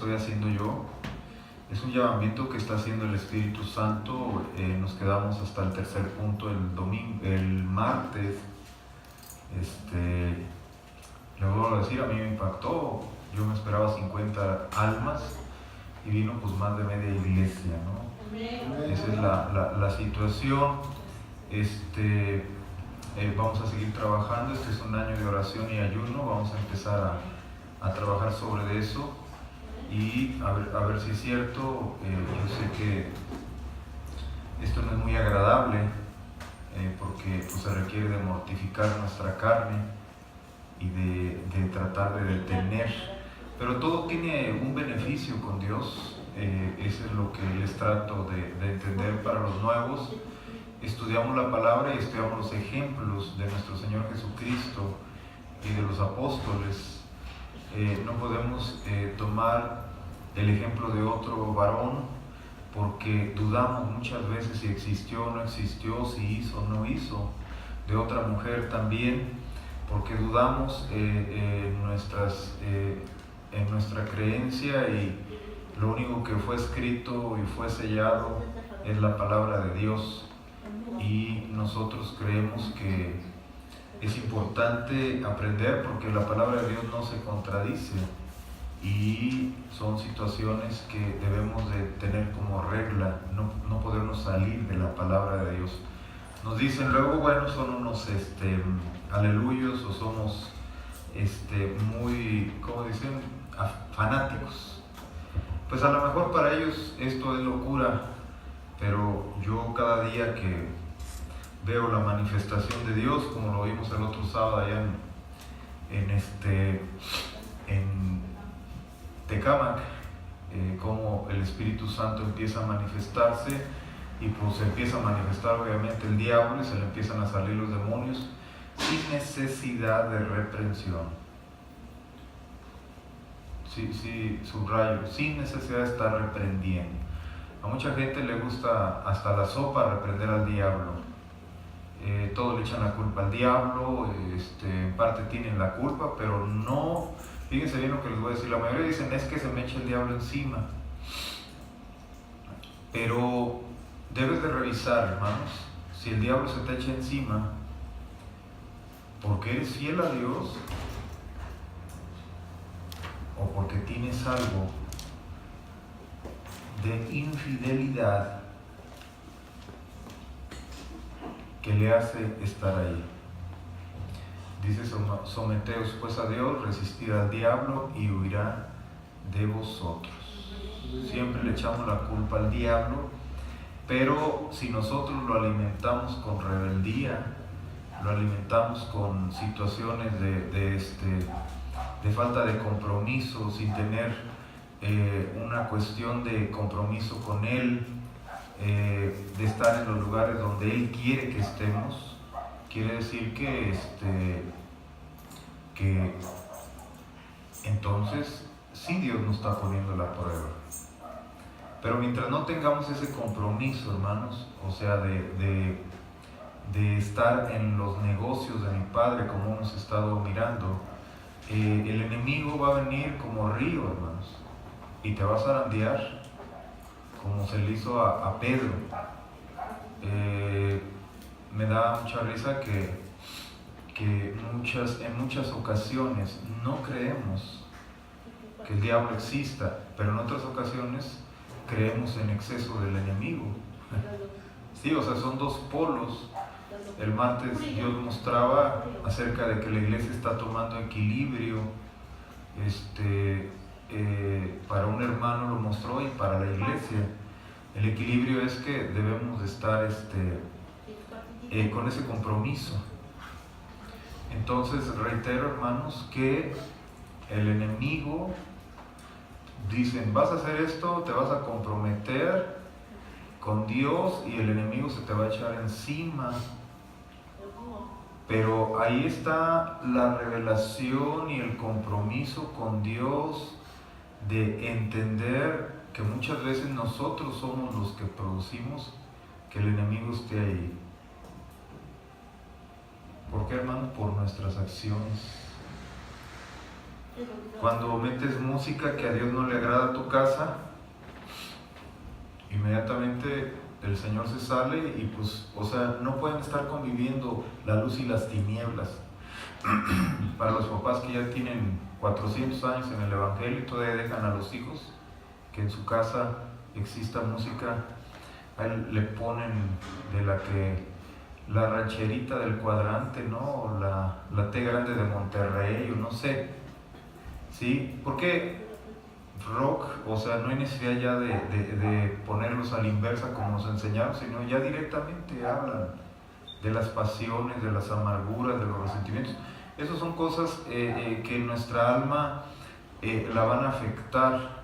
estoy haciendo yo. Es un llamamiento que está haciendo el Espíritu Santo. Nos quedamos hasta el tercer punto el martes. Le vuelvo a decir, a mí me impactó. Yo me esperaba 50 almas y vino pues más de media iglesia, ¿no? Esa es la situación. Vamos a seguir trabajando. Este es un año de oración y ayuno. Vamos a empezar a trabajar sobre eso y a ver si es cierto. Yo sé que esto no es muy agradable porque pues, se requiere de mortificar nuestra carne y de tratar de detener, pero todo tiene un beneficio con Dios. Eso es lo que les trato de entender para los nuevos. Estudiamos la palabra y estudiamos los ejemplos de nuestro Señor Jesucristo y de los apóstoles. No podemos tomar el ejemplo de otro varón porque dudamos muchas veces si existió o no existió, si hizo o no hizo. De otra mujer también, porque dudamos en nuestra creencia, y lo único que fue escrito y fue sellado es la palabra de Dios, y nosotros creemos que es importante aprender porque la palabra de Dios no se contradice y son situaciones que debemos de tener como regla, no podernos salir de la palabra de Dios. Nos dicen luego, bueno, son unos aleluyos o somos muy, ¿cómo dicen?, fanáticos. Pues a lo mejor para ellos esto es locura, pero yo cada día que veo la manifestación de Dios, como lo vimos el otro sábado allá en Tecámac, cómo el Espíritu Santo empieza a manifestarse, y pues empieza a manifestar obviamente el diablo y se le empiezan a salir los demonios sin necesidad de reprensión. Sí, subrayo, sin necesidad de estar reprendiendo. A mucha gente le gusta hasta la sopa reprender al diablo. Todos le echan la culpa al diablo, en parte tienen la culpa, pero no, fíjense bien lo que les voy a decir, la mayoría dicen es que se me echa el diablo encima, pero debes de revisar, hermanos, si el diablo se te echa encima porque eres fiel a Dios o porque tienes algo de infidelidad que le hace estar ahí. Dice, someteos pues a Dios, resistir al diablo y huirá de vosotros. Siempre le echamos la culpa al diablo, pero si nosotros lo alimentamos con rebeldía, lo alimentamos con situaciones de falta de compromiso, sin tener una cuestión de compromiso con Él, de estar en los lugares donde Él quiere que estemos, quiere decir que entonces sí, Dios nos está poniendo la prueba. Pero mientras no tengamos ese compromiso, hermanos, o sea, de estar en los negocios de mi Padre, como hemos estado mirando, el enemigo va a venir como río, hermanos, y te va a zarandear, como se le hizo a Pedro. Me da mucha risa que en muchas ocasiones no creemos que el diablo exista, pero en otras ocasiones creemos en exceso del enemigo. Sí, o sea, son dos polos. El martes Dios mostraba acerca de que la iglesia está tomando equilibrio. Para un hermano lo mostró y para la iglesia. El equilibrio es que debemos de estar con ese compromiso. Entonces reitero, hermanos, que el enemigo, dicen, vas a hacer esto, te vas a comprometer con Dios y el enemigo se te va a echar encima. Pero ahí está la revelación y el compromiso con Dios de entender que muchas veces nosotros somos los que producimos que el enemigo esté ahí. ¿Por qué, hermano? Por nuestras acciones. Cuando metes música que a Dios no le agrada a tu casa, inmediatamente el Señor se sale y pues, o sea, no pueden estar conviviendo la luz y las tinieblas. Para los papás que ya tienen 400 años en el Evangelio y todavía dejan a los hijos que en su casa exista música, ahí le ponen de la rancherita del cuadrante, ¿no? O la T grande de Monterrey, o no sé, ¿sí? Porque rock, o sea, no hay necesidad ya de ponerlos a la inversa como nos enseñaron, sino ya directamente hablan de las pasiones, de las amarguras, de los resentimientos. Esas son cosas que nuestra alma la van a afectar,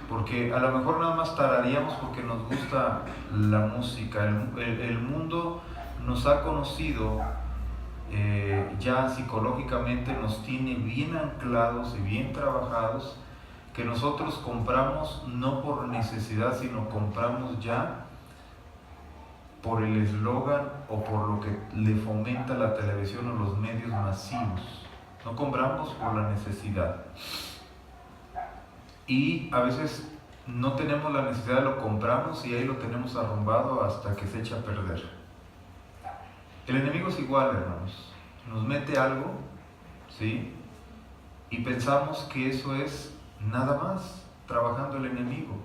porque a lo mejor nada más tararíamos porque nos gusta la música. El mundo nos ha conocido ya psicológicamente, nos tiene bien anclados y bien trabajados, que nosotros compramos no por necesidad, sino compramos ya por el eslogan o por lo que le fomenta la televisión o los medios masivos. No compramos por la necesidad. Y a veces no tenemos la necesidad, lo compramos y ahí lo tenemos arrumbado hasta que se echa a perder. El enemigo es igual, hermanos. Nos mete algo, ¿sí? Y pensamos que eso es nada más trabajando el enemigo.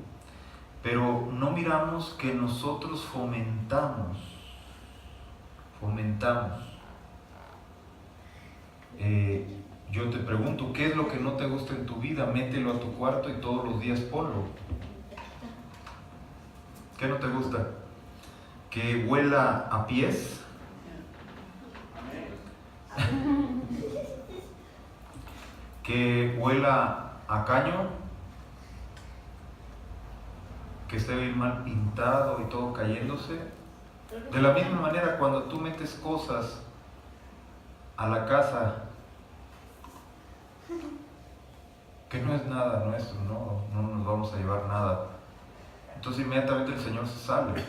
Pero no miramos que nosotros fomentamos. Yo te pregunto, ¿qué es lo que no te gusta en tu vida? Mételo a tu cuarto y todos los días ponlo. ¿Qué no te gusta? ¿Que huela a pies? ¿Que huela a caño? ¿Que esté bien mal pintado y todo cayéndose? De la misma manera, cuando tú metes cosas a la casa que no es nada nuestro, no nos vamos a llevar nada, entonces inmediatamente el Señor se sale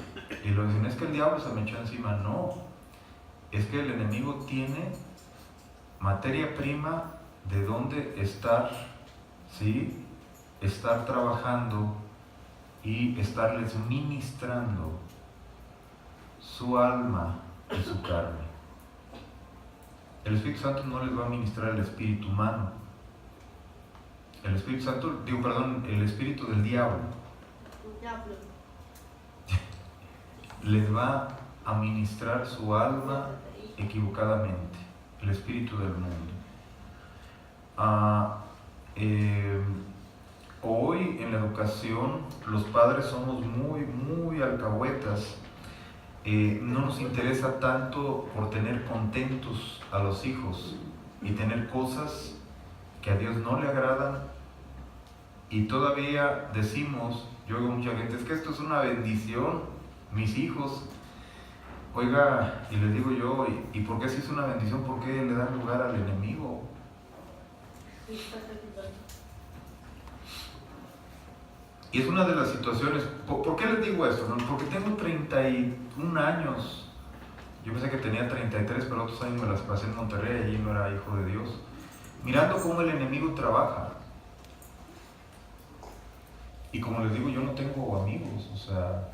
y lo dicen, es que el diablo se me echó encima. No, es que el enemigo tiene materia prima de donde estar, ¿sí? Estar trabajando y estarles ministrando su alma y su carne. El Espíritu Santo no les va a ministrar el espíritu humano. El Espíritu Santo, el espíritu del diablo les va a ministrar su alma equivocadamente, el espíritu del mundo. Hoy en la educación los padres somos muy alcahuetas. No nos interesa tanto por tener contentos a los hijos y tener cosas que a Dios no le agradan, y todavía decimos, yo oigo mucha gente, es que esto es una bendición, mis hijos. Oiga, y les digo yo, ¿y por qué si es una bendición, por qué le dan lugar al enemigo? Y es una de las situaciones. ¿Por qué les digo esto? Porque tengo 31 años. Yo pensé que tenía 33, pero otros años me las pasé en Monterrey, allí no era hijo de Dios, mirando cómo el enemigo trabaja. Y como les digo, yo no tengo amigos, o sea,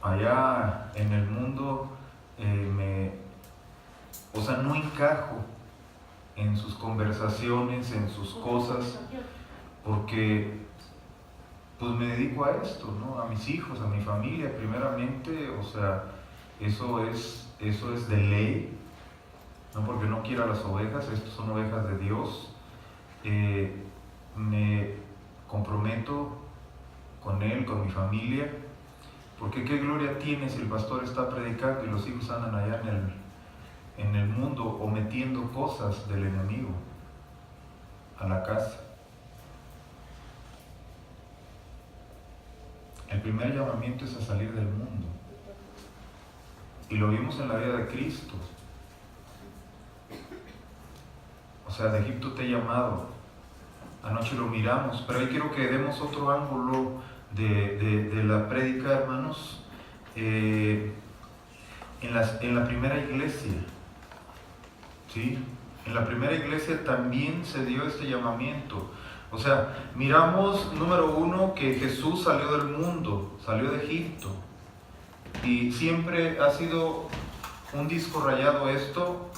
allá en el mundo no encajo en sus conversaciones, en sus cosas, porque pues me dedico a esto, ¿no? A mis hijos, a mi familia primeramente, o sea, eso es de ley, no porque no quiera las ovejas, estas son ovejas de Dios. Me comprometo con él, con mi familia, porque qué gloria tiene si el pastor está predicando y los hijos andan allá en el mundo o metiendo cosas del enemigo a la casa. El primer llamamiento es a salir del mundo, y lo vimos en la vida de Cristo. O sea, de Egipto te he llamado. Anoche lo miramos, pero hoy quiero que demos otro ángulo de la prédica, hermanos. En la primera iglesia, ¿sí? En la primera iglesia también se dio este llamamiento. O sea, miramos, número uno, que Jesús salió del mundo, salió de Egipto. Y siempre ha sido un disco rayado esto,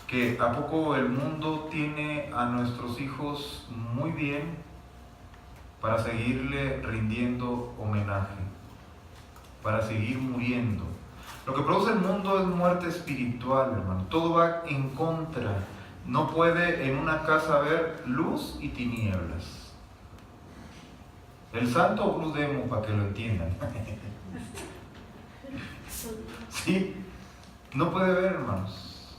que a poco el mundo tiene a nuestros hijos muy bien para seguirle rindiendo homenaje, para seguir muriendo. Lo que produce el mundo es muerte espiritual, hermano. Todo va en contra. No puede en una casa haber luz y tinieblas. El santo o Blue Demo, para que lo entiendan. Sí, no puede ver, hermanos.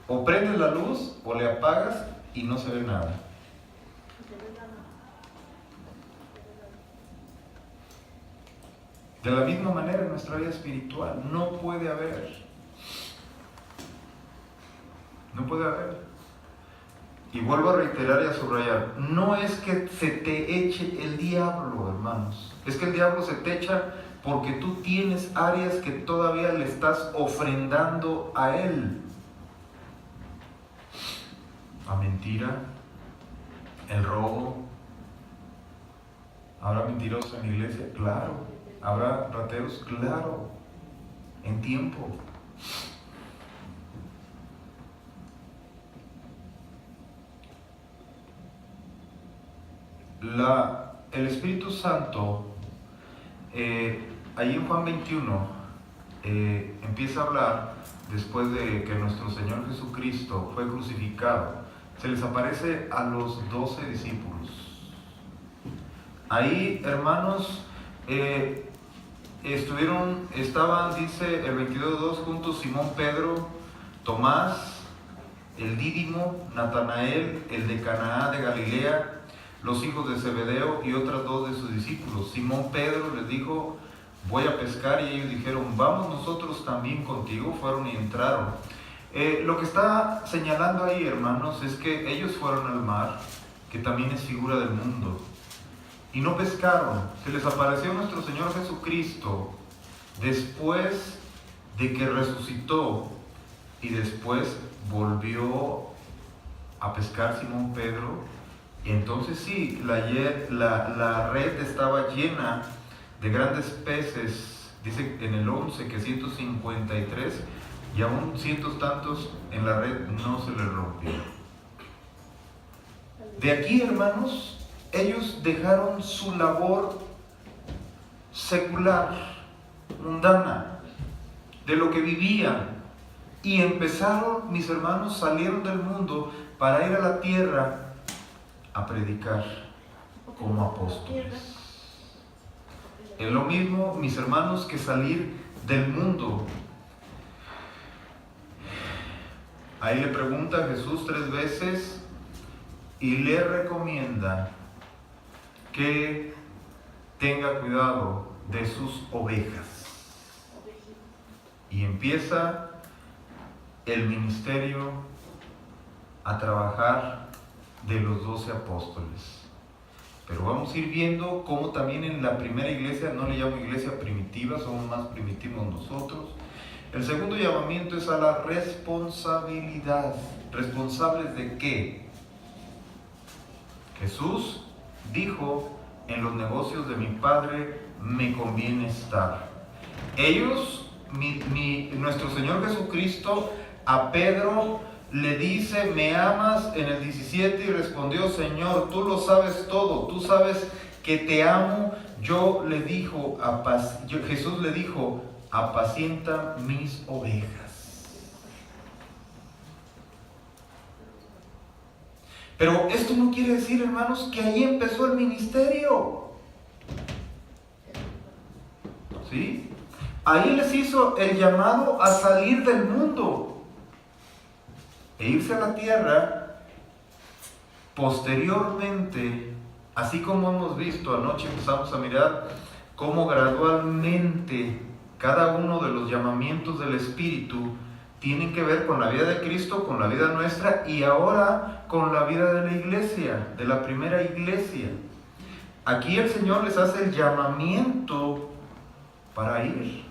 O prendes la luz o le apagas y no se ve nada. De la misma manera en nuestra vida espiritual no puede haber. No puede haber. Y vuelvo a reiterar y a subrayar, no es que se te eche el diablo, hermanos. Es que el diablo se te echa porque tú tienes áreas que todavía le estás ofrendando a él. La mentira, el robo. ¿Habrá mentirosos en la iglesia? Claro. ¿Habrá rateros? Claro. En tiempo. El Espíritu Santo, ahí en Juan 21, empieza a hablar después de que nuestro Señor Jesucristo fue crucificado. Se les aparece a los 12 discípulos. Ahí, hermanos, estaban, dice el 22:2, juntos Simón Pedro, Tomás, el Dídimo, Natanael, el de Canaá de Galilea, los hijos de Zebedeo y otras dos de sus discípulos. Simón Pedro les dijo: voy a pescar, y ellos dijeron: vamos nosotros también contigo. Fueron y entraron. Lo que está señalando ahí, hermanos, es que ellos fueron al mar, que también es figura del mundo, y no pescaron. Se les apareció nuestro Señor Jesucristo después de que resucitó, y después volvió a pescar Simón Pedro. Y entonces sí, la red estaba llena de grandes peces. Dice en el 11 que 153, y aún cientos tantos en la red no se les rompió. De aquí, hermanos, ellos dejaron su labor secular, mundana, de lo que vivían, y empezaron, mis hermanos, salieron del mundo para ir a la tierra a predicar como apóstoles. Es lo mismo, mis hermanos, que salir del mundo. Ahí le pregunta a Jesús 3 veces y le recomienda que tenga cuidado de sus ovejas. Y empieza el ministerio a trabajar de los 12 apóstoles. Pero vamos a ir viendo cómo también en la primera iglesia, no le llamo iglesia primitiva, somos más primitivos nosotros. El segundo llamamiento es a la responsabilidad. ¿Responsables de qué? Jesús dijo: en los negocios de mi Padre me conviene estar. Ellos, nuestro Señor Jesucristo, a Pedro le dice: ¿me amas? En el 17, y respondió: Señor, tú lo sabes todo, tú sabes que te amo. Jesús le dijo: apacienta mis ovejas. Pero esto no quiere decir, hermanos, que ahí empezó el ministerio. ¿Sí? Ahí les hizo el llamado a salir del mundo e irse a la tierra. Posteriormente, así como hemos visto anoche, empezamos a mirar cómo gradualmente cada uno de los llamamientos del Espíritu tienen que ver con la vida de Cristo, con la vida nuestra, y ahora con la vida de la iglesia, de la primera iglesia. Aquí el Señor les hace el llamamiento para ir.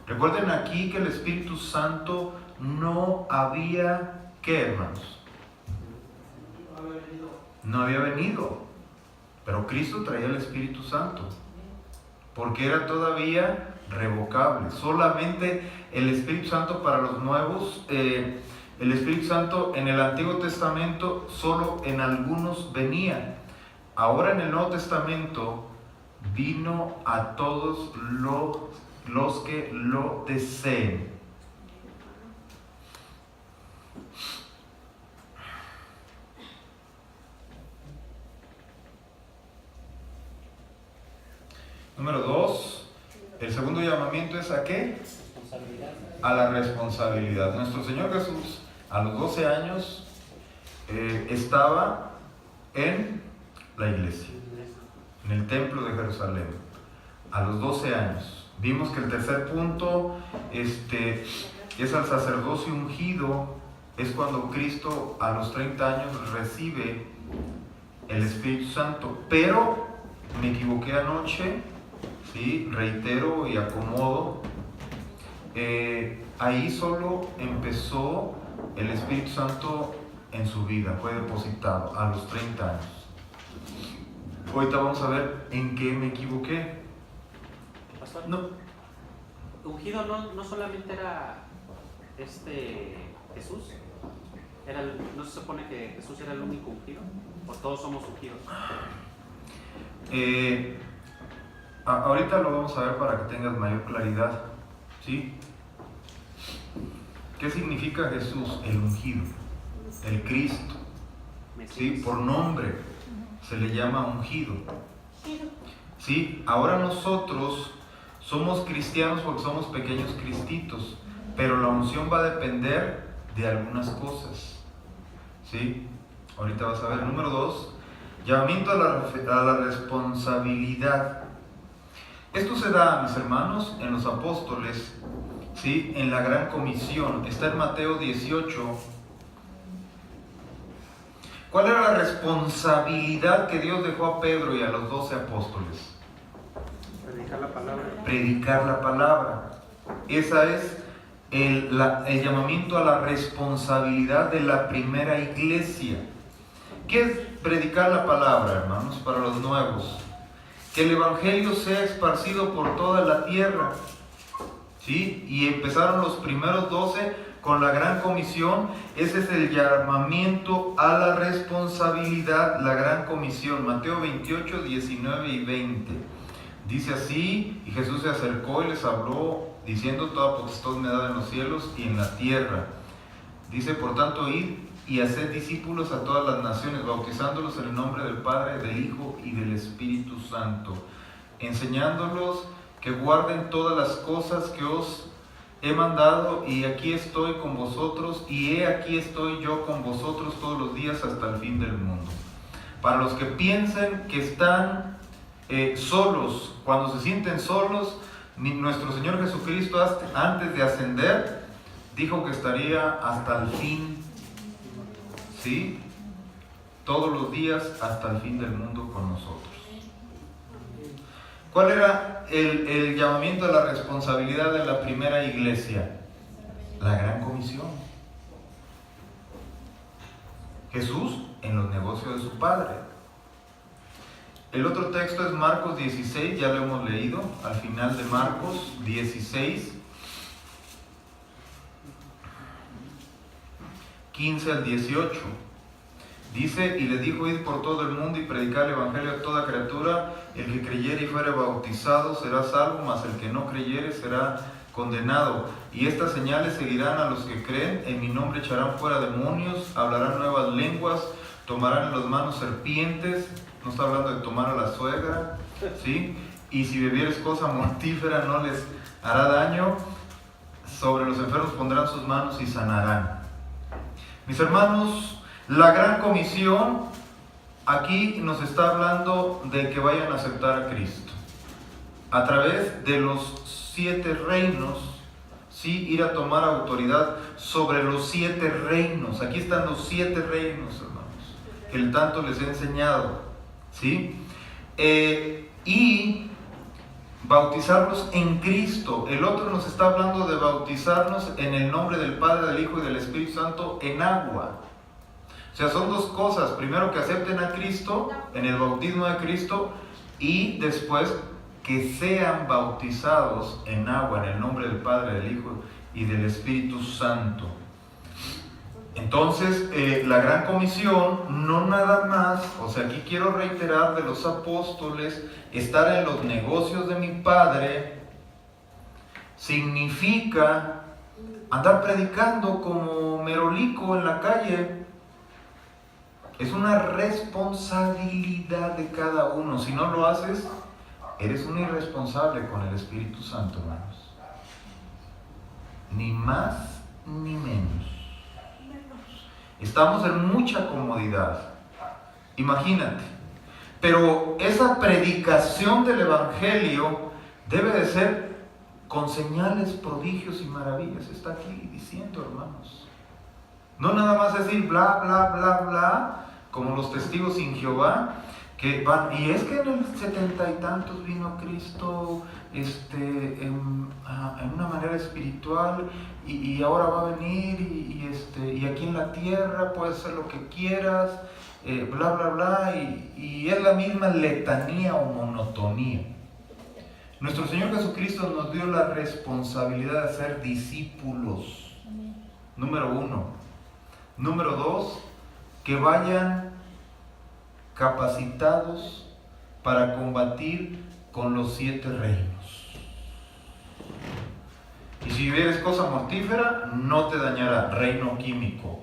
Recuerden aquí que el Espíritu Santo no había, ¿qué, hermanos? No había venido. Pero Cristo traía el Espíritu Santo. Porque era todavía revocable. Solamente el Espíritu Santo para los nuevos, el Espíritu Santo en el Antiguo Testamento solo en algunos venía. Ahora en el Nuevo Testamento vino a todos los que lo deseen. Número 2, el segundo llamamiento es ¿a qué? A la responsabilidad. Nuestro Señor Jesús a los 12 años estaba en la iglesia, en el templo de Jerusalén, a los 12 años. Vimos que el tercer punto es al sacerdocio ungido, es cuando Cristo a los 30 años recibe el Espíritu Santo. Pero me equivoqué anoche, ¿sí? Reitero y acomodo. Ahí solo empezó el Espíritu Santo en su vida, fue depositado a los 30 años. Ahorita vamos a ver en qué me equivoqué. Pastor, No. ungido no solamente era Jesús. ¿No se supone que Jesús era el único ungido? ¿O todos somos ungidos? Ahorita lo vamos a ver para que tengas mayor claridad, ¿sí? ¿Qué significa Jesús? El ungido, el Cristo, ¿sí? Por nombre se le llama ungido, ¿sí? Ahora nosotros somos cristianos porque somos pequeños cristitos, pero la unción va a depender de algunas cosas, ¿sí? Ahorita vas a ver. Número 2, llamamiento a la responsabilidad. Esto se da, mis hermanos, en los apóstoles, ¿sí? En la gran comisión. Está en Mateo 18. ¿Cuál era la responsabilidad que Dios dejó a Pedro y a los 12 apóstoles? Predicar la palabra. Predicar la palabra. Esa es el llamamiento a la responsabilidad de la primera iglesia. ¿Qué es predicar la palabra, hermanos, para los nuevos? Que el Evangelio sea esparcido por toda la tierra, ¿sí? Y empezaron los primeros 12 con la gran comisión. Ese es el llamamiento a la responsabilidad, la gran comisión. Mateo 28, 19 y 20. Dice así: y Jesús se acercó y les habló, diciendo: toda potestad me da en los cielos y en la tierra. Dice: por tanto, id y haced discípulos a todas las naciones, bautizándolos en el nombre del Padre, del Hijo y del Espíritu Santo, enseñándolos que guarden todas las cosas que os he mandado, y aquí estoy con vosotros, y he aquí estoy yo con vosotros todos los días hasta el fin del mundo. Para los que piensen que están solos, cuando se sienten solos, nuestro Señor Jesucristo, antes de ascender, dijo que estaría hasta el fin, ¿sí? Todos los días hasta el fin del mundo con nosotros. ¿Cuál era el llamamiento a la responsabilidad de la primera iglesia? La gran comisión. Jesús en los negocios de su Padre. El otro texto es Marcos 16, ya lo hemos leído, al final de Marcos 16, 15 al 18. Dice: y les dijo: id por todo el mundo y predicar el evangelio a toda criatura. El que creyere y fuere bautizado será salvo, mas el que no creyere será condenado. Y estas señales seguirán a los que creen: en mi nombre echarán fuera demonios, hablarán nuevas lenguas, tomarán en las manos serpientes. No está hablando de tomar a la suegra, ¿sí? Y si bebieres cosa mortífera no les hará daño. Sobre los enfermos pondrán sus manos y sanarán. Mis hermanos, la gran comisión aquí nos está hablando de que vayan a aceptar a Cristo a través de los 7 reinos, ¿sí? Ir a tomar autoridad sobre los 7 reinos. Aquí están los 7 reinos, hermanos, que el tanto les he enseñado, ¿sí? Y bautizarlos en Cristo. El otro nos está hablando de bautizarnos en el nombre del Padre, del Hijo y del Espíritu Santo en agua. O sea, son dos cosas. Primero, que acepten a Cristo en el bautismo de Cristo, y después que sean bautizados en agua en el nombre del Padre, del Hijo y del Espíritu Santo. Entonces, la gran comisión no nada más, o sea, aquí quiero reiterar de los apóstoles, estar en los negocios de mi Padre, significa andar predicando como merolico en la calle. Es una responsabilidad de cada uno. Si no lo haces, eres un irresponsable con el Espíritu Santo, hermanos. Ni más ni menos. Estamos en mucha comodidad. Imagínate. Pero esa predicación del Evangelio debe de ser con señales, prodigios y maravillas. Está aquí diciendo, hermanos. No nada más decir bla, bla, bla, bla, como los testigos sin Jehová, que van, y es que en el 70 y tantos vino Cristo en una manera espiritual, y ahora va a venir, y aquí en la tierra puedes hacer lo que quieras, bla, bla, bla, y es la misma letanía o monotonía. Nuestro Señor Jesucristo nos dio la responsabilidad de ser discípulos, número 1. Número 2, que vayan capacitados para combatir con los 7 reinos. Y si vieres cosa mortífera, no te dañará. Reino químico.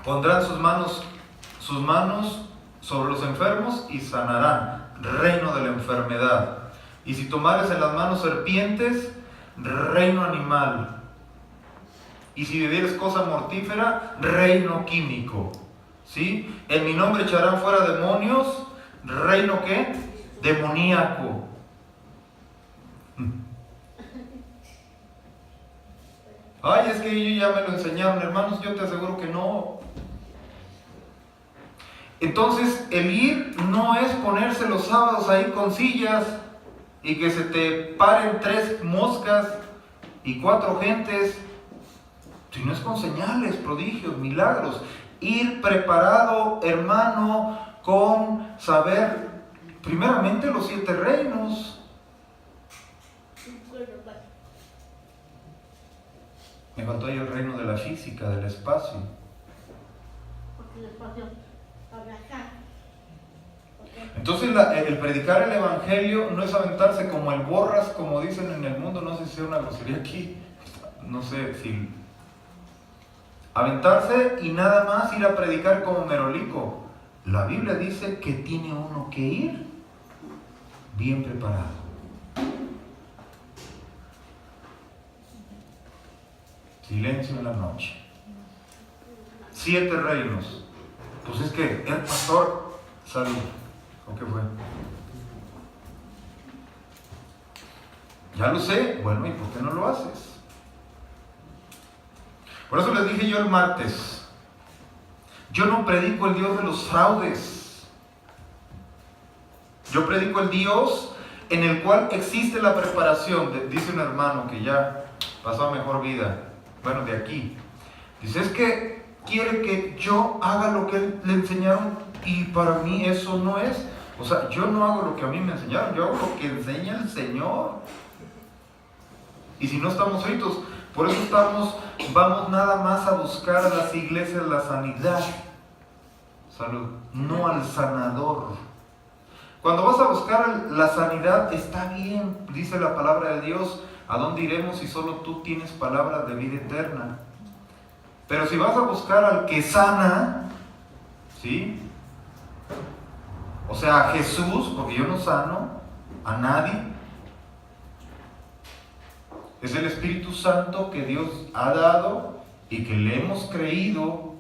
Pondrán sus manos sobre los enfermos y sanarán. Reino de la enfermedad. Y si tomares en las manos serpientes, reino animal. Y si bebieres cosa mortífera, reino químico. ¿Sí? En mi nombre echarán fuera demonios. ¿Reino qué? Demoníaco. Ay, es que ya me lo enseñaron, hermanos. Yo te aseguro que no. Entonces, el ir no es ponerse los sábados ahí con sillas y que se te paren 3 moscas y 4 gentes, sino es con señales, prodigios, milagros. Ir preparado, hermano, con saber primeramente los 7 reinos. Me faltó ahí el reino de la física, del espacio. Porque el espacio habla acá. Entonces el predicar el Evangelio no es aventarse como el borras, como dicen en el mundo, no sé si sea una grosería aquí, no sé si... Aventarse y nada más ir a predicar como merolico. La Biblia dice que tiene uno que ir bien preparado. Silencio en la noche. 7 reinos. Pues es que el pastor, salud. ¿O qué fue? Ya lo sé. Bueno, ¿y por qué no lo haces? Por eso les dije yo el martes, yo no predico el Dios de los fraudes. Yo predico el Dios en el cual existe la preparación. Dice un hermano que ya pasó a mejor vida, bueno, de aquí. Dice, es que quiere que yo haga lo que le enseñaron, y para mí eso no es. O sea, yo no hago lo que a mí me enseñaron, yo hago lo que enseña el Señor. Y si no estamos fritos, por eso vamos nada más a buscar a las iglesias la sanidad. Salud, no al sanador. Cuando vas a buscar la sanidad, está bien, dice la palabra de Dios, ¿a dónde iremos si solo tú tienes palabras de vida eterna? Pero si vas a buscar al que sana, ¿sí? O sea, a Jesús, porque yo no sano a nadie. Es el Espíritu Santo que Dios ha dado y que le hemos creído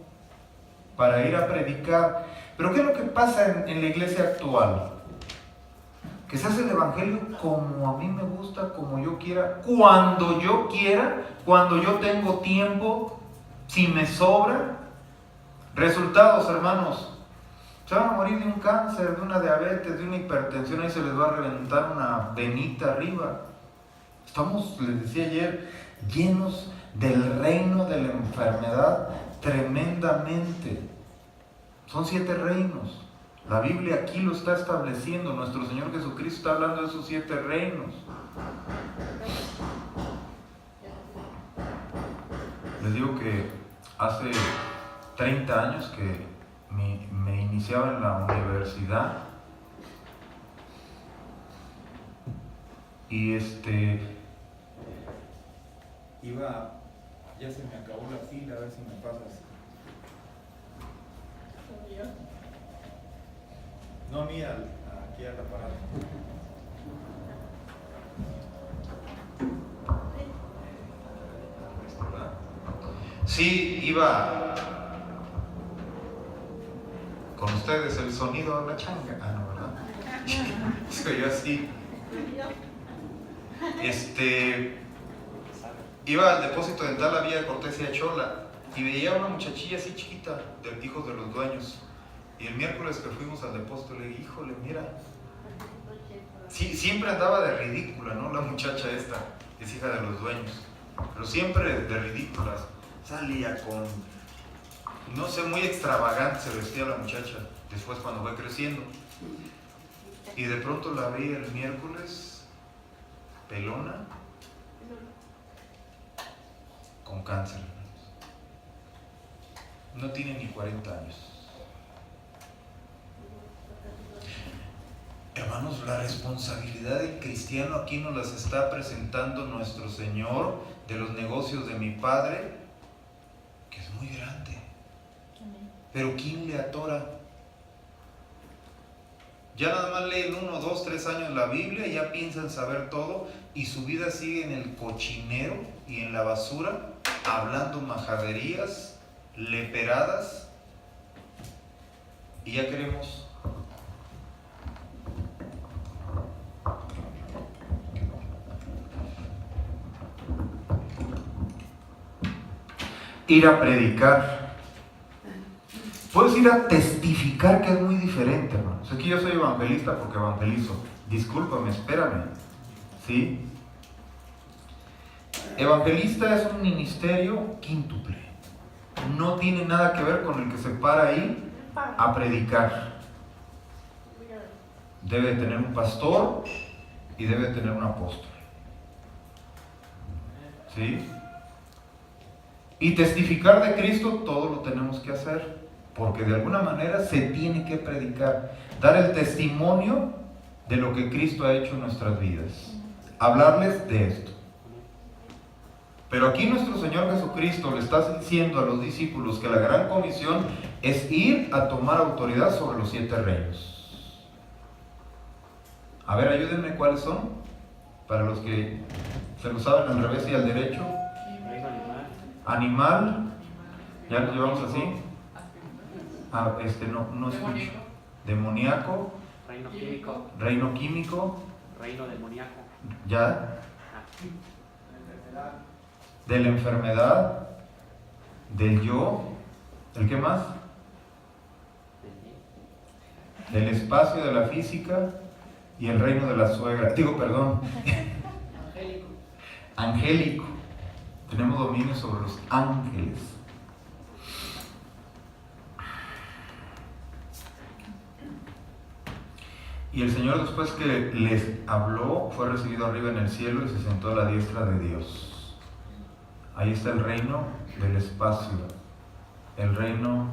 para ir a predicar. Pero ¿qué es lo que pasa en la iglesia actual? Que se hace el Evangelio como a mí me gusta, como yo quiera, cuando yo tengo tiempo, si me sobra. Resultados, hermanos, se van a morir de un cáncer, de una diabetes, de una hipertensión, ahí se les va a reventar una venita arriba. Estamos, les decía ayer, llenos del reino de la enfermedad tremendamente. Son 7 reinos. La Biblia aquí lo está estableciendo. Nuestro Señor Jesucristo está hablando de esos 7 reinos. Les digo que hace 30 años que me iniciaba en la universidad y ya se me acabó la fila, a ver si me pasas. No a mí, aquí al aparato. Sí, iba con ustedes el sonido de la changa. Ah, no, ¿verdad? Soy yo así. Iba al depósito dental, la vía de Cortés y Chola, y veía a una muchachilla así chiquita, de hijos de los dueños. Y el miércoles que fuimos al depósito le dije, híjole, mira. Sí, siempre andaba de ridícula, ¿no? La muchacha esta, es hija de los dueños, pero siempre de ridículas. Salía con, no sé, muy extravagante se vestía la muchacha, después cuando fue creciendo. Y de pronto la vi el miércoles, pelona, con cáncer. No tiene ni 40 años. Hermanos, la responsabilidad del cristiano aquí nos las está presentando nuestro Señor, de los negocios de mi Padre, que es muy grande. Pero ¿quién le atora? Ya nada más leen 1, 2, 3 años la Biblia, ya piensan saber todo y su vida sigue en el cochinero y en la basura, hablando majaderías, leperadas, y ya queremos ir a predicar. Puedes ir a testificar, que es muy diferente, hermanos. Aquí yo soy evangelista porque evangelizo. Discúlpame, espérame. ¿Sí? Evangelista es un ministerio quíntuple. No tiene nada que ver con el que se para ahí a predicar. Debe tener un pastor y debe tener un apóstol. ¿Sí? Y testificar de Cristo, todo lo tenemos que hacer, porque de alguna manera se tiene que predicar, dar el testimonio de lo que Cristo ha hecho en nuestras vidas, hablarles de esto. Pero aquí nuestro Señor Jesucristo le está diciendo a los discípulos que la gran comisión es ir a tomar autoridad sobre los 7 reinos. A ver, ayúdenme, ¿cuáles son? Para los que se lo saben al revés y al derecho. Animal, ya lo llevamos así. No escucho. Demoníaco. Reino químico. Reino demoníaco. Ya. De la enfermedad. Del yo. ¿El qué más? Del espacio, de la física. Y el reino de la suegra. Angélico. Tenemos dominio sobre los ángeles. Y el Señor, después que les habló, fue recibido arriba en el cielo y se sentó a la diestra de Dios. Ahí está el reino del espacio. El reino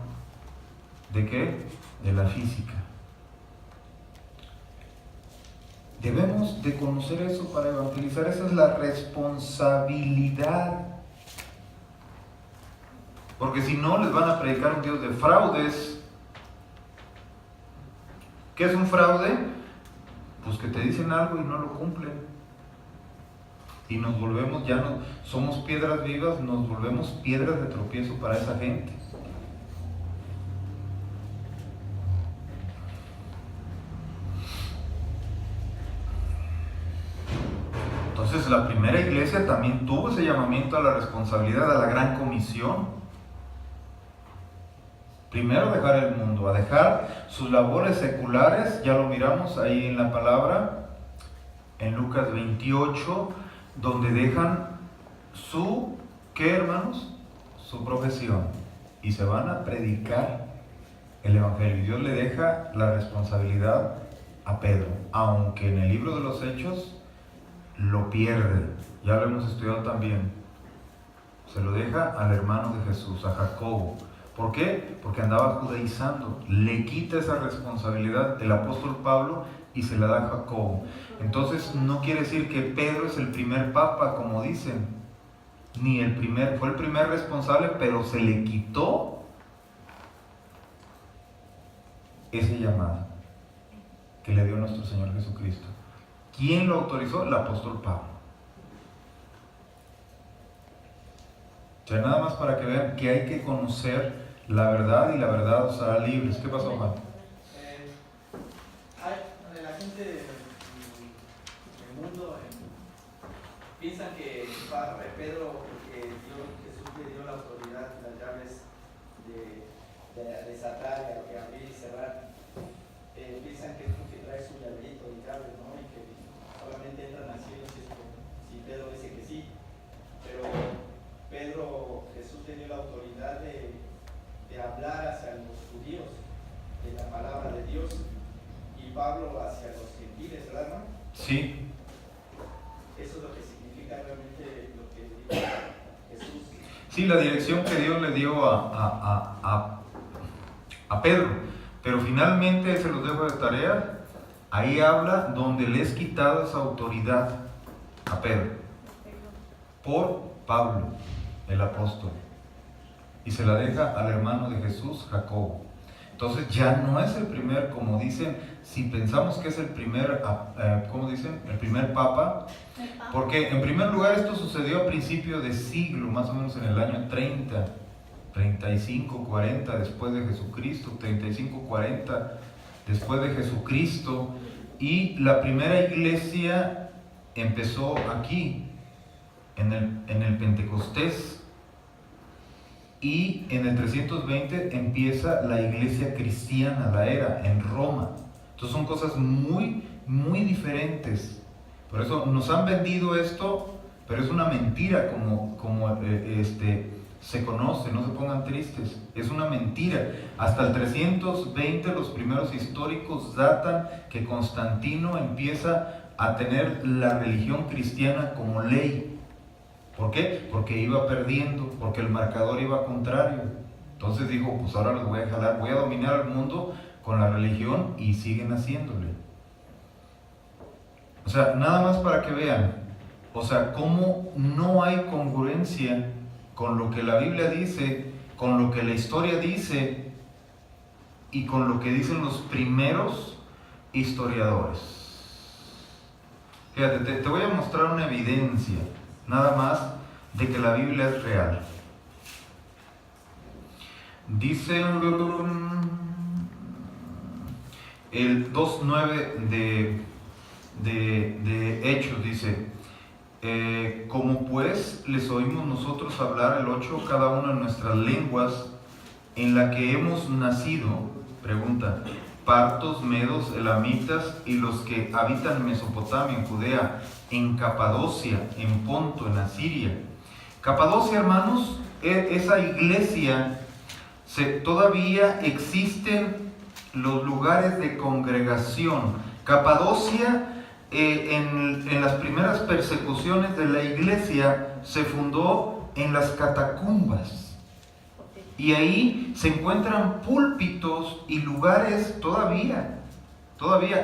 ¿de qué? De la física. Debemos de conocer eso para evangelizar. Esa es la responsabilidad. Porque si no, les van a predicar un Dios de fraudes. ¿Qué es un fraude? Pues que te dicen algo y no lo cumplen. Y nos volvemos, ya no somos piedras vivas, nos volvemos piedras de tropiezo para esa gente. Entonces la primera iglesia también tuvo ese llamamiento a la responsabilidad, a la gran comisión. Primero dejar el mundo, a dejar sus labores seculares, ya lo miramos ahí en la palabra, en Lucas 28, donde dejan su ¿Qué, hermanos? Su profesión. Y se van a predicar el Evangelio. Dios le deja la responsabilidad a Pedro, aunque en el libro de los Hechos lo pierde. Ya lo hemos estudiado también. Se lo deja al hermano de Jesús, a Jacobo. ¿Por qué? Porque andaba judaizando. Le quita esa responsabilidad el apóstol Pablo y se la da a Jacobo. Entonces no quiere decir que Pedro es el primer papa, como dicen, ni el primer, fue el primer responsable, pero se le quitó ese llamado que le dio nuestro Señor Jesucristo. ¿Quién lo autorizó? El apóstol Pablo. O sea, nada más para que vean que hay que conocer la verdad y la verdad os hará libres. ¿Qué pasó, Juan? La gente del mundo piensan que Pedro, porque Jesús le dio la autoridad, las llaves de desatar, de abrir y cerrar, piensan que es porque trae su llaverito de llaves, ¿no? Y que solamente entran al cielo si Pedro dice que sí. Pero Jesús le dio la autoridad de hablar hacia los judíos de la palabra de Dios, y Pablo hacia los gentiles, ¿verdad, no? Sí. Eso es lo que significa realmente lo que dijo Jesús. Sí, la dirección que Dios le dio a Pedro, pero finalmente se los dejo de tarea. Ahí habla donde le es quitado esa autoridad a Pedro por Pablo, el apóstol, y se la deja al hermano de Jesús, Jacobo. Entonces ya no es el primer, como dicen, si pensamos que es el primer, ¿cómo dicen? El primer papa, porque en primer lugar esto sucedió a principio de siglo, más o menos en el año 30, 35, 40 después de Jesucristo, 35, 40 después de Jesucristo, y la primera iglesia empezó aquí, en el Pentecostés, y en el 320 empieza la iglesia cristiana, la era, en Roma. Entonces son cosas muy, muy diferentes. Por eso nos han vendido esto, pero es una mentira como se conoce, no se pongan tristes. Es una mentira. Hasta el 320 los primeros históricos datan que Constantino empieza a tener la religión cristiana como ley. ¿Por qué? Porque iba perdiendo, porque el marcador iba contrario. Entonces dijo, pues ahora los voy a jalar, voy a dominar al mundo con la religión, y siguen haciéndole. O sea, nada más para que vean, o sea, cómo no hay congruencia con lo que la Biblia dice, con lo que la historia dice y con lo que dicen los primeros historiadores. Fíjate, te voy a mostrar una evidencia nada más de que la Biblia es real. Dice el 2.9 de Hechos, dice, como pues les oímos nosotros hablar, el 8, cada uno en nuestras lenguas en la que hemos nacido, pregunta, partos, medos, elamitas y los que habitan en Mesopotamia, en Judea, en Capadocia, en Ponto, en Asiria. Capadocia, hermanos, esa iglesia, todavía existen los lugares de congregación. Capadocia, en las primeras persecuciones de la iglesia, se fundó en las catacumbas. Y ahí se encuentran púlpitos y lugares todavía,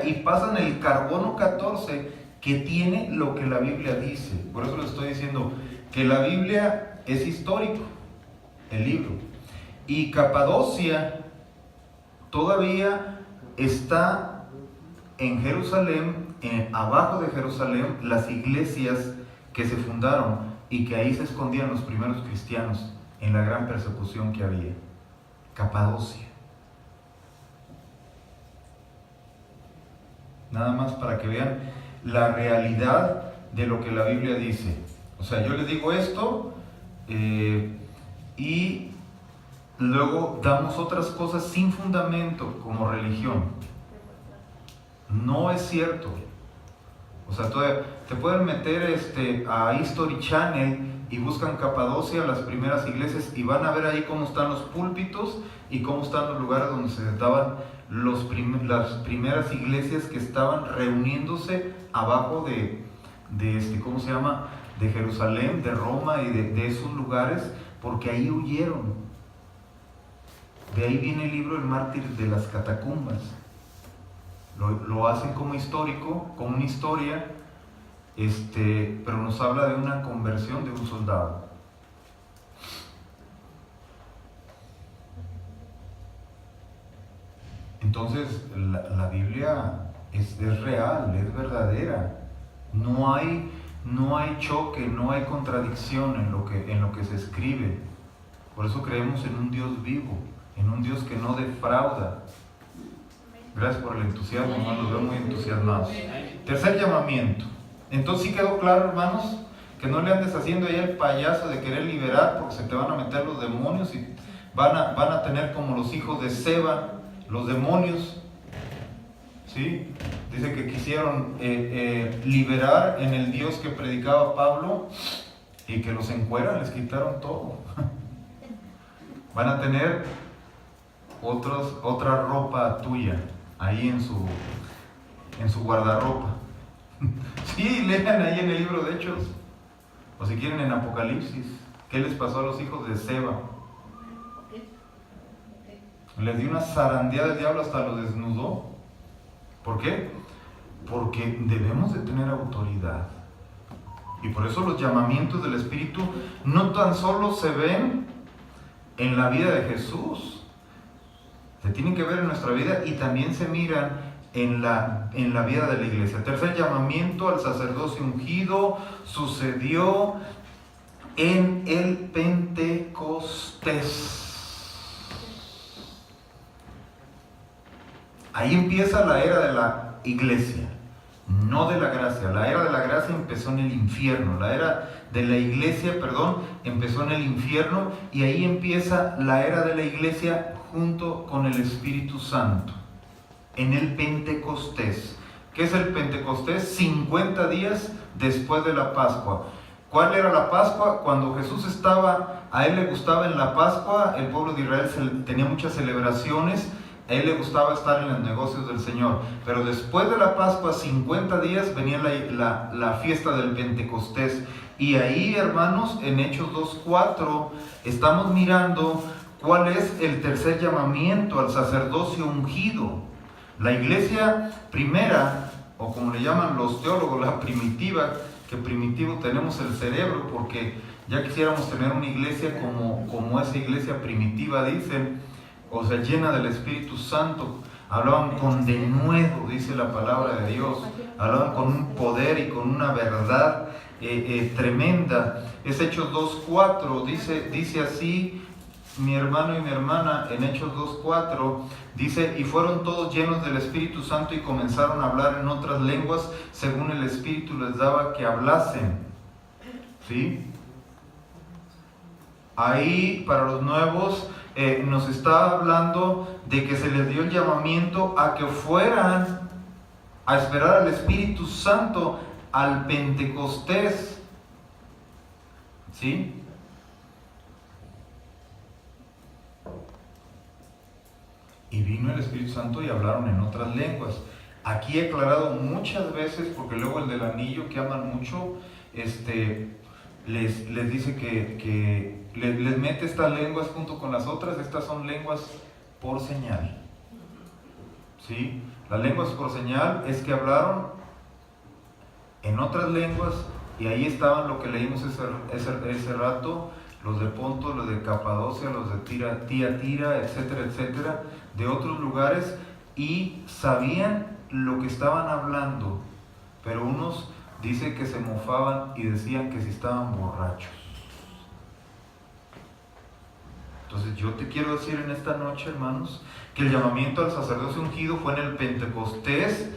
y pasan el carbono 14 que tiene lo que la Biblia dice. Por eso les estoy diciendo que la Biblia es histórico, el libro. Y Capadocia todavía está en Jerusalén, abajo de Jerusalén, las iglesias que se fundaron y que ahí se escondían los primeros cristianos en la gran persecución que había. Capadocia. Nada más para que vean la realidad de lo que la Biblia dice. O sea, yo les digo esto y luego damos otras cosas sin fundamento como religión. No es cierto. O sea, te pueden meter a History Channel y buscan Capadocia, las primeras iglesias, y van a ver ahí cómo están los púlpitos y cómo están los lugares donde se sentaban las primeras iglesias que estaban reuniéndose abajo de ¿cómo se llama? De Jerusalén, de Roma y de esos lugares, porque ahí huyeron. De ahí viene el libro El mártir de las catacumbas. Lo hacen como histórico, como una historia, pero nos habla de una conversión de un soldado. Entonces la Biblia es real, es verdadera. No hay choque, no hay contradicción en lo que se escribe. Por eso creemos en un Dios vivo, en un Dios que no defrauda. Gracias por el entusiasmo, hermanos, los veo muy entusiasmados. Tercer llamamiento. Entonces sí quedó claro, hermanos, que no le andes haciendo ahí el payaso de querer liberar, porque se te van a meter los demonios y van a tener como los hijos de Seba, los demonios. ¿Sí? Dice que quisieron liberar en el Dios que predicaba Pablo y que los encueran, les quitaron todo. Van a tener otra ropa tuya ahí en su guardarropa. Sí, lean ahí en el libro de Hechos, o si quieren en Apocalipsis, ¿qué les pasó a los hijos de Seba? Les dio una zarandeada del diablo, hasta los desnudó. ¿Por qué? Porque debemos de tener autoridad. Y por eso los llamamientos del Espíritu no tan solo se ven en la vida de Jesús, se tienen que ver en nuestra vida y también se miran en la vida de la iglesia. Tercer llamamiento al sacerdocio ungido sucedió en el Pentecostés. Ahí empieza la era de la iglesia, no de la gracia. La era de la gracia empezó en el infierno. La era de la iglesia, empezó en el infierno, y ahí empieza la era de la iglesia junto con el Espíritu Santo, en el Pentecostés. ¿Qué es el Pentecostés? 50 días después de la Pascua. ¿Cuál era la Pascua? Cuando Jesús a él le gustaba en la Pascua, el pueblo de Israel tenía muchas celebraciones, a él le gustaba estar en los negocios del Señor. Pero después de la Pascua, 50 días, venía la fiesta del Pentecostés. Y ahí, hermanos, en Hechos 2:4, estamos mirando cuál es el tercer llamamiento al sacerdocio ungido. La iglesia primera, o como le llaman los teólogos, la primitiva, que primitivo tenemos el cerebro, porque ya quisiéramos tener una iglesia como esa iglesia primitiva, dicen, o sea, llena del Espíritu Santo. Hablaban con denuedo, dice la palabra de Dios. Hablaban con un poder y con una verdad tremenda. Es Hechos 2:4, dice así, mi hermano y mi hermana, en Hechos 2:4, dice, y fueron todos llenos del Espíritu Santo y comenzaron a hablar en otras lenguas, según el Espíritu les daba que hablasen. ¿Sí? Ahí, para los nuevos, nos está hablando de que se les dio el llamamiento a que fueran a esperar al Espíritu Santo, al Pentecostés. ¿Sí? Y vino el Espíritu Santo y hablaron en otras lenguas. Aquí he aclarado muchas veces, porque luego el del anillo, que aman mucho, les dice que les mete estas lenguas junto con las otras. Estas son lenguas por señal. ¿Sí? Las lenguas por señal es que hablaron en otras lenguas, y ahí estaban lo que leímos ese rato, los de Ponto, los de Capadocia, los de Tiatira, etcétera, etcétera, de otros lugares, y sabían lo que estaban hablando, pero unos dice que se mofaban y decían que si estaban borrachos. Entonces yo te quiero decir en esta noche, hermanos, que el llamamiento al sacerdocio ungido fue en el Pentecostés.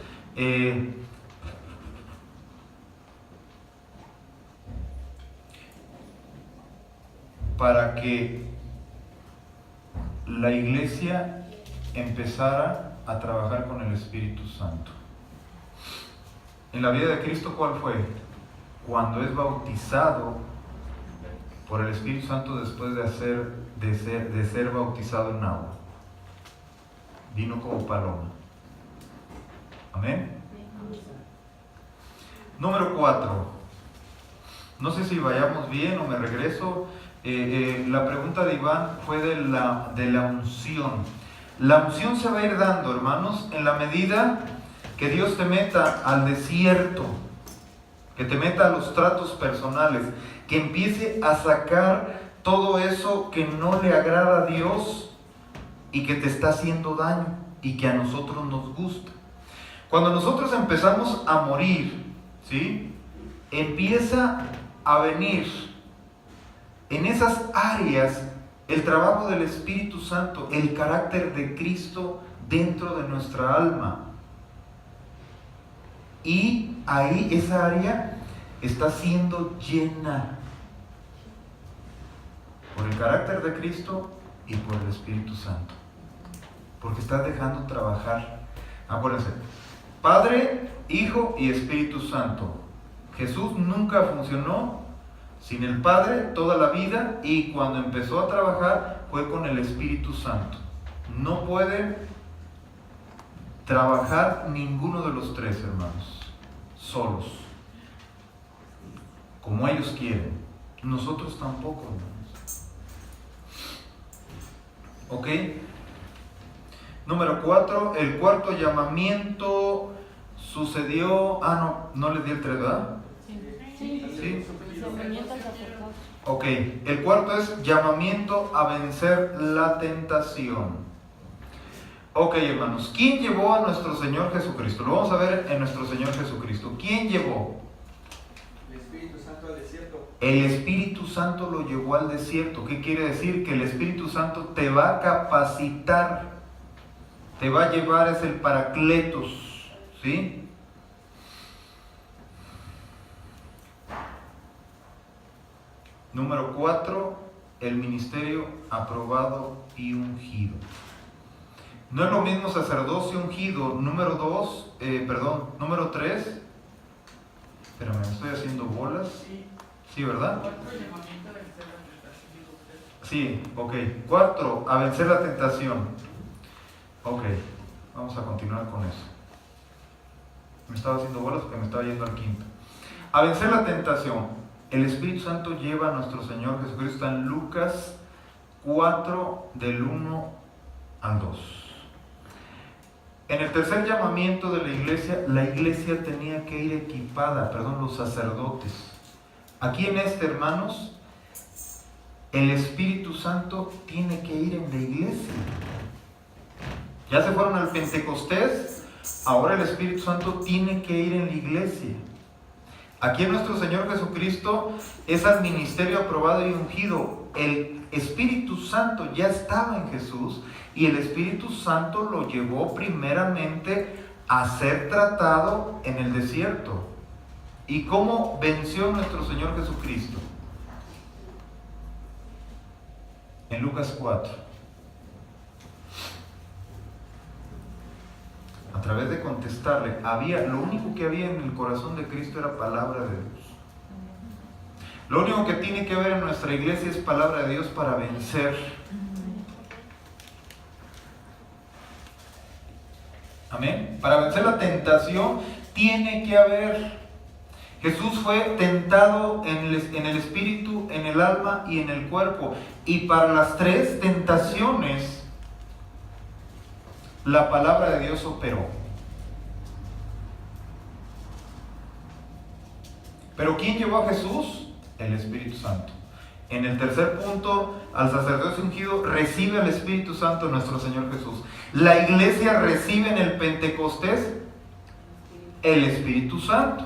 Para que la iglesia empezara a trabajar con el Espíritu Santo. En la vida de Cristo, ¿cuál fue? Cuando es bautizado, por el Espíritu Santo después de ser bautizado en agua. Vino como paloma. Amén. Número 4. No sé si vayamos bien o me regreso. La pregunta de Iván fue de la unción. La unción se va a ir dando, hermanos, en la medida que Dios te meta al desierto, que te meta a los tratos personales, que empiece a sacar todo eso que no le agrada a Dios y que te está haciendo daño y que a nosotros nos gusta. Cuando nosotros empezamos a morir, ¿sí?, empieza a venir en esas áreas el trabajo del Espíritu Santo, el carácter de Cristo dentro de nuestra alma. Y ahí esa área está siendo llena por el carácter de Cristo y por el Espíritu Santo. Porque estás dejando trabajar. Acuérdense, Padre, Hijo y Espíritu Santo. Jesús nunca funcionó sin el Padre toda la vida, y cuando empezó a trabajar fue con el Espíritu Santo. No puede trabajar ninguno de los tres, hermanos, solos, como ellos quieren. Nosotros tampoco, hermanos. ¿Ok? Número 4, el cuarto llamamiento sucedió... no les di el 3, ¿verdad? Sí. Ok, el cuarto es llamamiento a vencer la tentación. Ok, hermanos, ¿quién llevó a nuestro Señor Jesucristo? Lo vamos a ver en nuestro Señor Jesucristo. ¿Quién llevó? El Espíritu Santo al desierto. El Espíritu Santo lo llevó al desierto. ¿Qué quiere decir? Que el Espíritu Santo te va a capacitar, te va a llevar, es el Paracletos, ¿sí? Número 4, el ministerio aprobado y ungido. No es lo mismo sacerdocio ungido. Número 3. Espérame, me estoy haciendo bolas. Sí, ¿verdad? Sí, ok. 4, a vencer la tentación. Ok, vamos a continuar con eso. Me estaba haciendo bolas porque me estaba yendo al quinto. A vencer la tentación. El Espíritu Santo lleva a nuestro Señor Jesucristo. Está en Lucas 4, del 1 al 2. En el tercer llamamiento de la iglesia tenía que ir equipada, los sacerdotes. Aquí en hermanos, el Espíritu Santo tiene que ir en la iglesia. Ya se fueron al Pentecostés, ahora el Espíritu Santo tiene que ir en la iglesia. Aquí en nuestro Señor Jesucristo es al ministerio aprobado y ungido. El Espíritu Santo ya estaba en Jesús y el Espíritu Santo lo llevó primeramente a ser tratado en el desierto. ¿Y cómo venció nuestro Señor Jesucristo? En Lucas 4. A través de contestarle, lo único que había en el corazón de Cristo era palabra de Dios. Lo único que tiene que haber en nuestra iglesia es palabra de Dios para vencer. Amén. Para vencer la tentación tiene que haber. Jesús fue tentado en el espíritu, en el alma y en el cuerpo. Y para las tres tentaciones, la palabra de Dios operó. ¿Pero quién llevó a Jesús? El Espíritu Santo. En el tercer punto, al sacerdocio ungido recibe al Espíritu Santo nuestro Señor Jesús. La iglesia recibe en el Pentecostés el Espíritu Santo.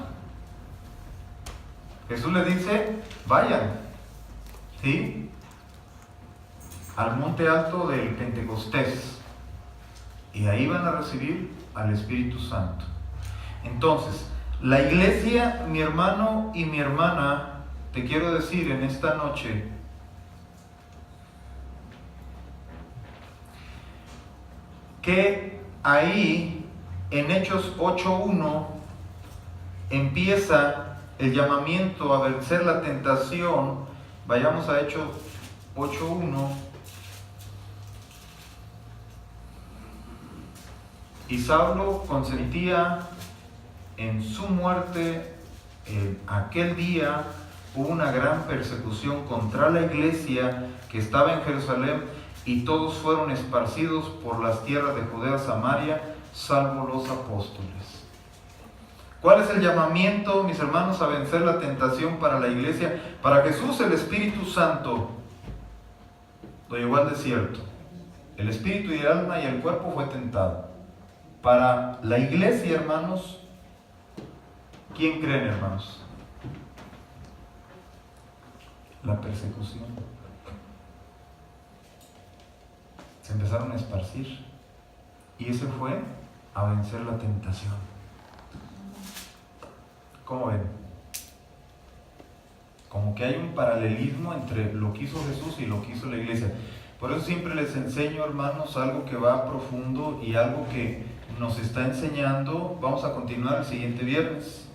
Jesús le dice, vayan, ¿sí?, al monte alto del Pentecostés. Y ahí van a recibir al Espíritu Santo. Entonces, la iglesia, mi hermano y mi hermana, te quiero decir en esta noche, que ahí, en Hechos 8:1, empieza el llamamiento a vencer la tentación Vayamos a Hechos 8:1. Y Saulo consentía en su muerte. En aquel día hubo una gran persecución contra la iglesia que estaba en Jerusalén, y todos fueron esparcidos por las tierras de Judea, Samaria, salvo los apóstoles. ¿Cuál es el llamamiento, mis hermanos, a vencer la tentación para la iglesia? Para Jesús, el Espíritu Santo lo llevó al desierto. El espíritu y el alma y el cuerpo fue tentado. Para la iglesia, hermanos, ¿quién creen, hermanos? La persecución. Se empezaron a esparcir. Y ese fue a vencer la tentación. ¿Cómo ven? Como que hay un paralelismo entre lo que hizo Jesús y lo que hizo la iglesia. Por eso siempre les enseño, hermanos, algo que va profundo y algo que nos está enseñando. Vamos a continuar el siguiente viernes.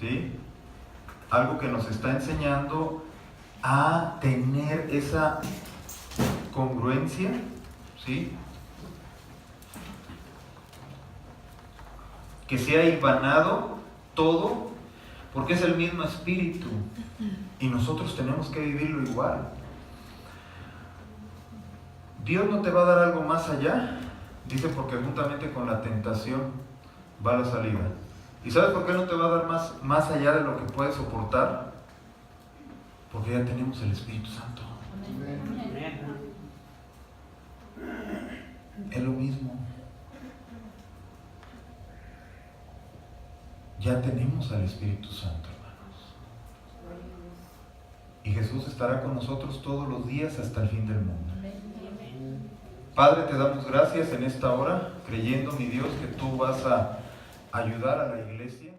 ¿Sí? Algo que nos está enseñando a tener esa congruencia, ¿sí? Que sea hilvanado todo, porque es el mismo espíritu y nosotros tenemos que vivirlo igual. Dios no te va a dar algo más allá, dice, porque juntamente con la tentación va la salida. ¿Y sabes por qué no te va a dar más allá de lo que puedes soportar? Porque ya tenemos el Espíritu Santo. Es lo mismo. Ya tenemos al Espíritu Santo, hermanos. Y Jesús estará con nosotros todos los días hasta el fin del mundo. Padre, te damos gracias en esta hora, creyendo, mi Dios, que tú vas a ayudar a la iglesia.